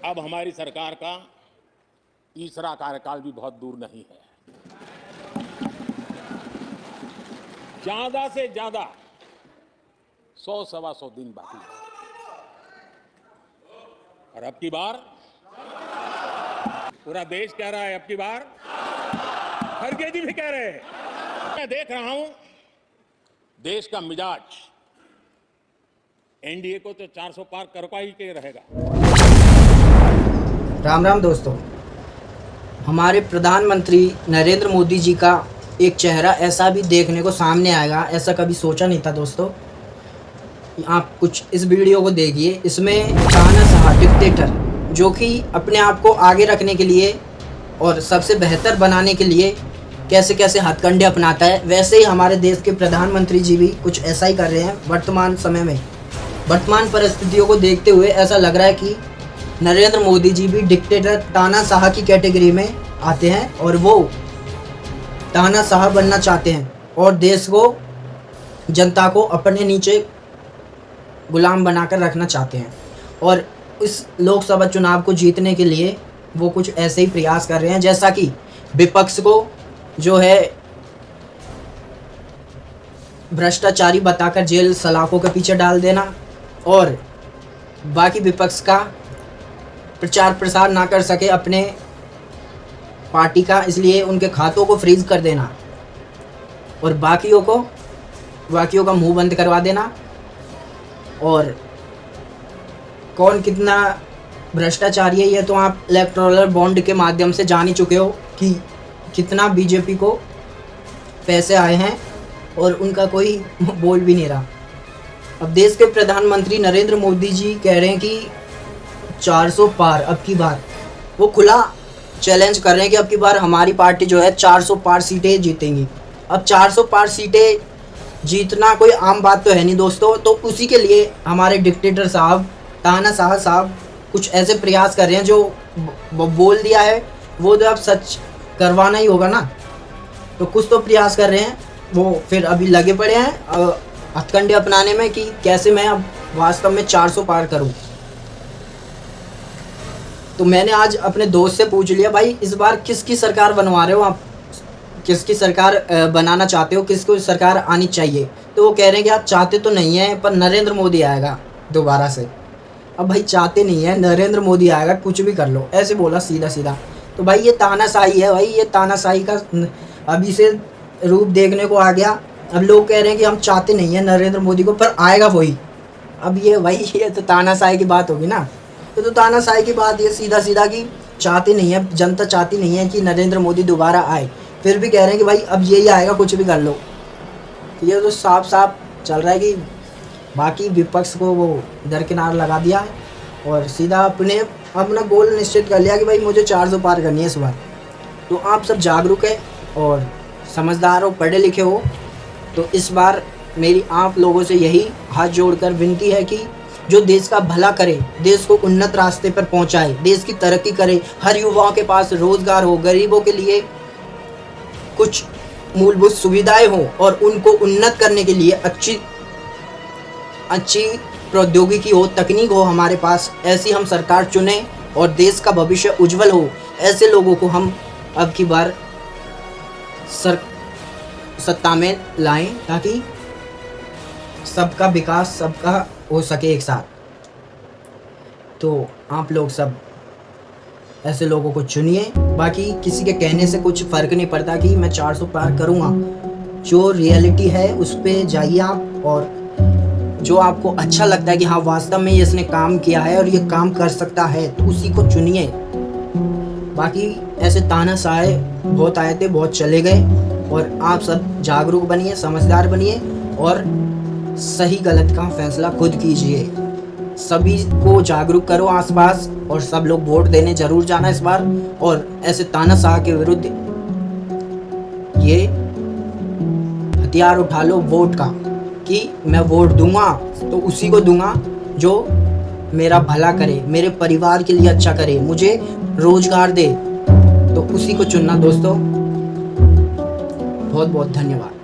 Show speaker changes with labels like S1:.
S1: अब हमारी सरकार का तीसरा कार्यकाल भी बहुत दूर नहीं है। ज्यादा से ज्यादा 100-125 दिन बाकी है। और अब की बार पूरा देश कह रहा है, अब की बार खड़गे जी भी कह रहे हैं। मैं देख रहा हूं देश का मिजाज एनडीए को तो 400 पार करवा ही के रहेगा।
S2: राम राम दोस्तों, हमारे प्रधानमंत्री नरेंद्र मोदी जी का एक चेहरा ऐसा भी देखने को सामने आएगा, ऐसा कभी सोचा नहीं था दोस्तों। आप कुछ इस वीडियो को देखिए। इसमें तानाशाह डिक्टेटर जो कि अपने आप को आगे रखने के लिए और सबसे बेहतर बनाने के लिए कैसे कैसे हथकंडे अपनाता है, वैसे ही हमारे देश के प्रधानमंत्री जी भी कुछ ऐसा ही कर रहे हैं। वर्तमान समय में वर्तमान परिस्थितियों को देखते हुए ऐसा लग रहा है कि नरेंद्र मोदी जी भी डिक्टेटर तानाशाह की कैटेगरी में आते हैं और वो तानाशाह बनना चाहते हैं और देश को, जनता को अपने नीचे गुलाम बनाकर रखना चाहते हैं। और इस लोकसभा चुनाव को जीतने के लिए वो कुछ ऐसे ही प्रयास कर रहे हैं, जैसा कि विपक्ष को जो है भ्रष्टाचारी बताकर जेल सलाखों के पीछे डाल देना और बाकी विपक्ष का प्रचार प्रसार ना कर सके अपने पार्टी का, इसलिए उनके खातों को फ्रीज कर देना और बाकियों का मुंह बंद करवा देना। और कौन कितना भ्रष्टाचारी है ये तो आप इलेक्टोरल बॉन्ड के माध्यम से जान ही चुके हो कि कितना बीजेपी को पैसे आए हैं और उनका कोई बोल भी नहीं रहा। अब देश के प्रधानमंत्री नरेंद्र मोदी जी कह रहे हैं कि 400 पार अब की बार, वो खुला चैलेंज कर रहे हैं कि अब की बार हमारी पार्टी जो है 400 पार सीटें जीतेंगी। अब 400 पार सीटें जीतना कोई आम बात तो है नहीं दोस्तों, तो उसी के लिए हमारे डिक्टेटर साहब, तानाशाह साहब कुछ ऐसे प्रयास कर रहे हैं जो बोल दिया है वो तो अब सच करवाना ही होगा ना। तो कुछ तो प्रयास कर रहे हैं, वो फिर अभी लगे पड़े हैं हथकंडे अपनाने में कि कैसे मैं अब वास्तव में 400 पार करूं। तो मैंने आज अपने दोस्त से पूछ लिया, भाई इस बार किसकी सरकार बनवा रहे हो आप, किसकी सरकार बनाना चाहते हो, किसको सरकार आनी चाहिए। तो वो कह रहे हैं कि आप चाहते तो नहीं है पर नरेंद्र मोदी आएगा दोबारा से। अब भाई चाहते नहीं है, नरेंद्र मोदी आएगा, कुछ भी कर लो, ऐसे बोला सीधा सीधा। तो भाई ये तानाशाही है, भाई ये तानाशाही का अभी से रूप देखने को आ गया। अब लोग कह रहे हैं कि हम चाहते नहीं है नरेंद्र मोदी को पर आएगा वही। अब ये भाई ये तो तानाशाही की बात होगी ना। तो तानाशाही की बात ये सीधा सीधा कि चाहते नहीं है, जनता चाहती नहीं है कि नरेंद्र मोदी दोबारा आए, फिर भी कह रहे हैं कि भाई अब यही आएगा, कुछ भी कर लो। तो ये तो साफ साफ चल रहा है कि बाकी विपक्ष को वो दरकिनार लगा दिया है और सीधा अपना गोल निश्चित कर लिया कि भाई मुझे 400 पार करनी है इस बार। तो आप सब जागरूक है और समझदार हो, पढ़े लिखे हो, तो इस बार मेरी आप लोगों से यही हाथ जोड़कर विनती है कि जो देश का भला करे, देश को उन्नत रास्ते पर पहुंचाए, देश की तरक्की करे, हर युवाओं के पास रोजगार हो, गरीबों के लिए कुछ मूलभूत सुविधाएं हो और उनको उन्नत करने के लिए अच्छी प्रौद्योगिकी हो, तकनीक हो हमारे पास, ऐसी हम सरकार चुने और देश का भविष्य उज्जवल हो। ऐसे लोगों को हम अब की बार सत्ता में लाएं ताकि सबका विकास सबका हो सके एक साथ। तो आप लोग सब ऐसे लोगों को चुनिए। बाकी किसी के कहने से कुछ फ़र्क नहीं पड़ता कि मैं 400 पार करूँगा। जो रियलिटी है उस पर जाइए आप और जो आपको अच्छा लगता है कि हाँ वास्तव में ये इसने काम किया है और ये काम कर सकता है, तो उसी को चुनिए। बाकी ऐसे तानाशाह बहुत आए थे, बहुत चले गए और आप सब जागरूक बनिए, समझदार बनिए और सही गलत का फैसला खुद कीजिए। सभी को जागरूक करो आसपास और सब लोग वोट देने जरूर जाना इस बार। और ऐसे तानाशाह के विरुद्ध ये हथियार उठा लो वोट का कि मैं वोट दूंगा तो उसी को दूंगा जो मेरा भला करे, मेरे परिवार के लिए अच्छा करे, मुझे रोजगार दे, तो उसी को चुनना दोस्तों। बहुत बहुत धन्यवाद।